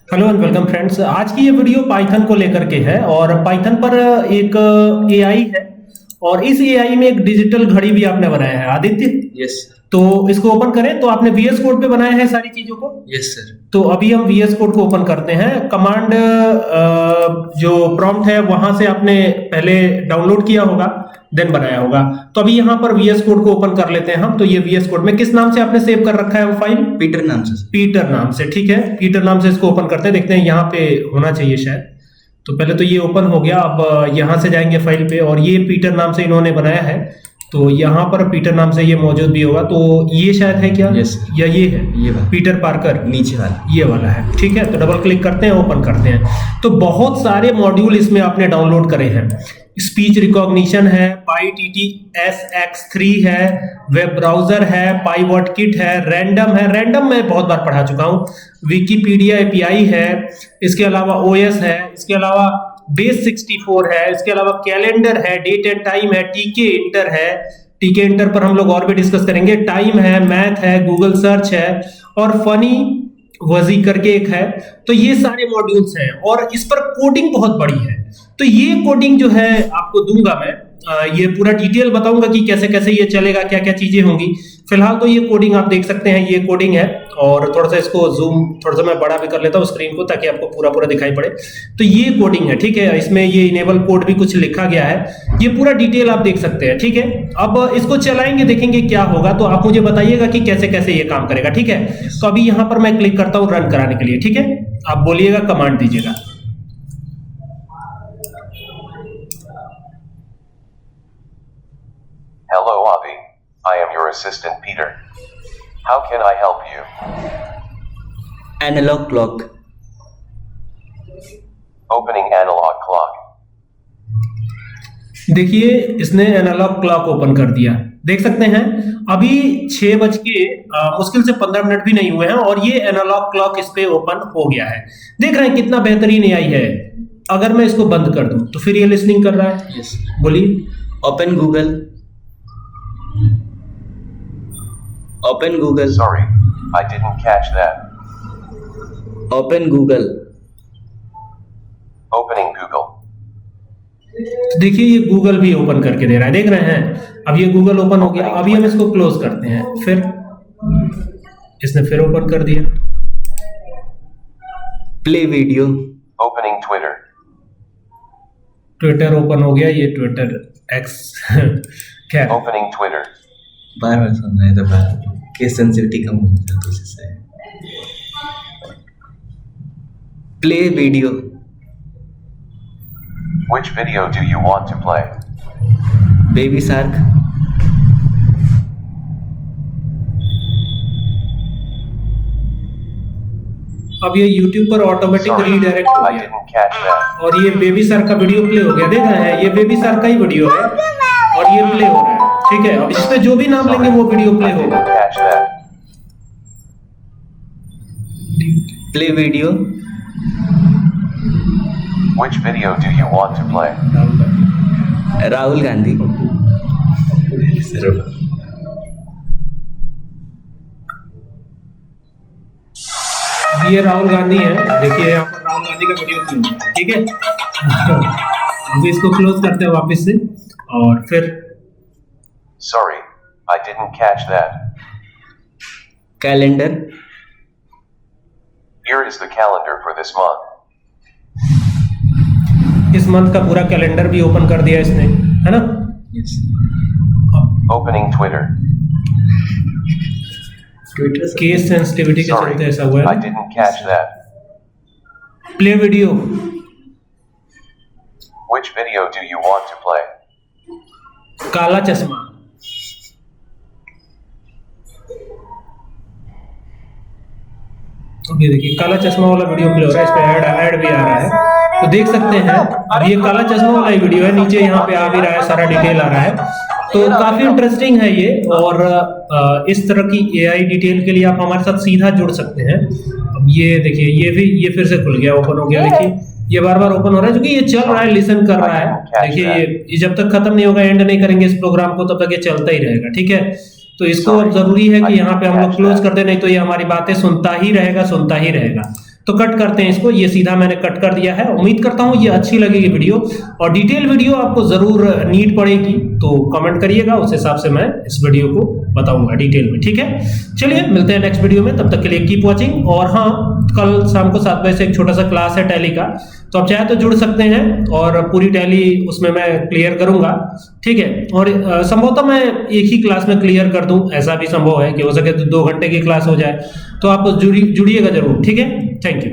Hello and welcome friends. आज की ये वीडियो पाइथन को लेकर के है और पाइथन पर एक एआई है और इस एआई में एक डिजिटल घड़ी भी आपने बनाया है आदित्य। यस तो इसको ओपन करें तो आपने वीएस कोड पे बनाया है सारी चीजों को। Yes sir. तो अभी हम वीएस कोड को ओपन करते हैं। कमांड जो प्रॉम्प्ट है वहां से आपने पहले डाउनलोड किया होगा देन बनाया होगा। तो अभी यहाँ पर वीएस कोड को ओपन कर लेते हैं हम। तो ये वीएस कोड में किस नाम से आपने सेव कर रखा है वो फाइल? पीटर नाम से। पीटर नाम से, ठीक है। पीटर नाम से इसको ओपन करते हैं, देखते हैं यहाँ पे होना चाहिए शायद। तो पहले तो ये ओपन हो गया। अब यहाँ से जाएंगे फाइल पे और ये पीटर नाम से इन्होंने बनाया है तो यहाँ पर पीटर नाम से ये मौजूद भी होगा। तो ये शायद है क्या? Yes. या ये है? ये वाला पीटर पार्कर नीचे वाला, ये वाला है, ठीक है। तो डबल क्लिक करते हैं, ओपन करते हैं। तो बहुत सारे मॉड्यूल इसमें आपने डाउनलोड करे हैं। स्पीच रिकॉग्निशन है, PyTTSX3 है, वेब ब्राउजर है, PyWordKit है, रैंडम है। रैंडम मैं बहुत बार पढ़ा चुका हूँ। विकिपीडिया एपीआई है, इसके अलावा OS है, इसके अलावा बेस 64 है, इसके अलावा कैलेंडर है, डेट एंड टाइम है, टीके इंटर है। टीके इंटर पर हम लोग और भी डिस्कस करेंगे। टाइम है, मैथ है, गूगल सर्च है और फनी वजी करके एक है। तो ये सारे मॉड्यूल्स हैं और इस पर कोडिंग बहुत बड़ी है। तो ये कोडिंग जो है आपको दूंगा मैं, ये पूरा डिटेल बताऊंगा कि कैसे कैसे ये चलेगा, क्या क्या चीजें होंगी। फिलहाल तो ये कोडिंग आप देख सकते हैं, ये कोडिंग है। और थोड़ा सा इसको जूम थोड़ा सा मैं बड़ा भी कर लेता हूँ स्क्रीन को ताकि आपको पूरा पूरा दिखाई पड़े। तो ये कोडिंग है, ठीक है। इसमें ये इनेबल कोड भी कुछ लिखा गया है, ये पूरा डिटेल आप देख सकते हैं, ठीक है। अब इसको चलाएंगे, देखेंगे क्या होगा। तो आप मुझे बताइएगा कि कैसे कैसे ये काम करेगा, ठीक है। तो अभी यहाँ पर मैं क्लिक करता हूँ रन कराने के लिए, ठीक है। आप बोलिएगा, कमांड दीजिएगा। Hello Avi, I am your assistant Peter. How can I help you? Analog clock. Opening analog clock. देखिए इसने एनालॉग क्लॉक ओपन कर दिया, देख सकते हैं। अभी 6 बज के मुश्किल से 15 मिनट भी नहीं हुए हैं और ये एनालॉग क्लॉक इस पे ओपन हो गया है। देख रहे हैं कितना बेहतरीन AI है। अगर मैं इसको बंद कर दूं तो फिर ये लिसनिंग कर रहा है। यस बोलिए। Open Google, open Google, Sorry, I didn't catch that. Open Google. Opening Google. तो देखिए ये गूगल भी ओपन करके दे रहा है, देख रहे हैं। अब ये गूगल ओपन हो गया। अभी हम इसको क्लोज करते हैं, फिर इसने फिर ओपन कर दिया। Play video. Opening Twitter. Twitter open हो गया, ये ट्विटर X खैर। Opening Twitter. बार बार सुन रहे थे बात के सेंसिटिविटी कम हो जाता है उससे। Play video. Which video do you want to play? Baby shark. अब ये YouTube पर ऑटोमेटिक Sorry, रीडायरेक्ट हो I गया didn't catch that. और ये बेबी शार्क का वीडियो प्ले हो गया, देख रहे हैं। ये बेबी शार्क का ही वीडियो है और ये प्ले हो रहा है, ठीक है। अब इसमें जो भी नाम लेंगे वो वीडियो प्ले I होगा। didn't catch that. Play video. Which video do you want to play? Rahul Gandhi. ये राहुल गांधी है, देखिए यहाँ पर राहुल गांधी का वीडियो प्ले हो रहा है, ठीक है। अभी इसको क्लोज करते हैं वापस से और फिर Sorry, I didn't catch that. Calendar. Here is the calendar for this month. इस मंथ का पूरा कैलेंडर भी ओपन कर दिया इसने, है ना। Yes. Opening Twitter. Twitter. Case sensitivity के Sorry, चलते ऐसा हुआ I है। didn't catch that. Play video. Which video do you want to play? काला चश्मा। तो ये देखिए काला चश्मा वाला वीडियो प्ले हो रहा है, इस पे ऐड भी आ रहा है। तो देख सकते हैं अब ये काला चश्मा वाला ही वीडियो है, नीचे यहाँ पे आ भी रहा है, सारा डिटेल आ रहा है। तो काफी इंटरेस्टिंग है ये। और इस तरह की AI डिटेल के लिए आप हमारे साथ सीधा जुड़ सकते हैं। अब ये देखिए ये फिर से खुल गया, ओपन हो गया। देखिए ये बार बार ओपन हो रहा है क्योंकि ये चल रहा है, लिसन कर रहा है। देखिए ये जब तक खत्म नहीं होगा, एंड नहीं करेंगे इस प्रोग्राम को, तब तक ये चलता ही रहेगा, ठीक है। तो इसको अब जरूरी है कि यहाँ पे हम लोग क्लोज कर दे, नहीं तो ये हमारी बातें सुनता ही रहेगा। तो कट करते हैं इसको, ये सीधा मैंने कट कर दिया है। उम्मीद करता हूँ ये अच्छी लगेगी वीडियो, और डिटेल वीडियो आपको जरूर नीड पड़ेगी तो कमेंट करिएगा, उस हिसाब से मैं इस वीडियो को बताऊंगा डिटेल में, ठीक है। चलिए मिलते हैं नेक्स्ट वीडियो में, तब तक के लिए कीप वॉचिंग। और हाँ, कल शाम को 7 बजे से एक छोटा सा क्लास है टैली का, तो आप चाहे तो जुड़ सकते हैं और पूरी टैली उसमें मैं क्लियर करूंगा, ठीक है। और संभवतः मैं एक ही क्लास में क्लियर कर दूं, ऐसा भी संभव है कि हो सके तो 2 घंटे की क्लास हो जाए, तो आप जुड़िएगा जरूर, ठीक है। Thank you.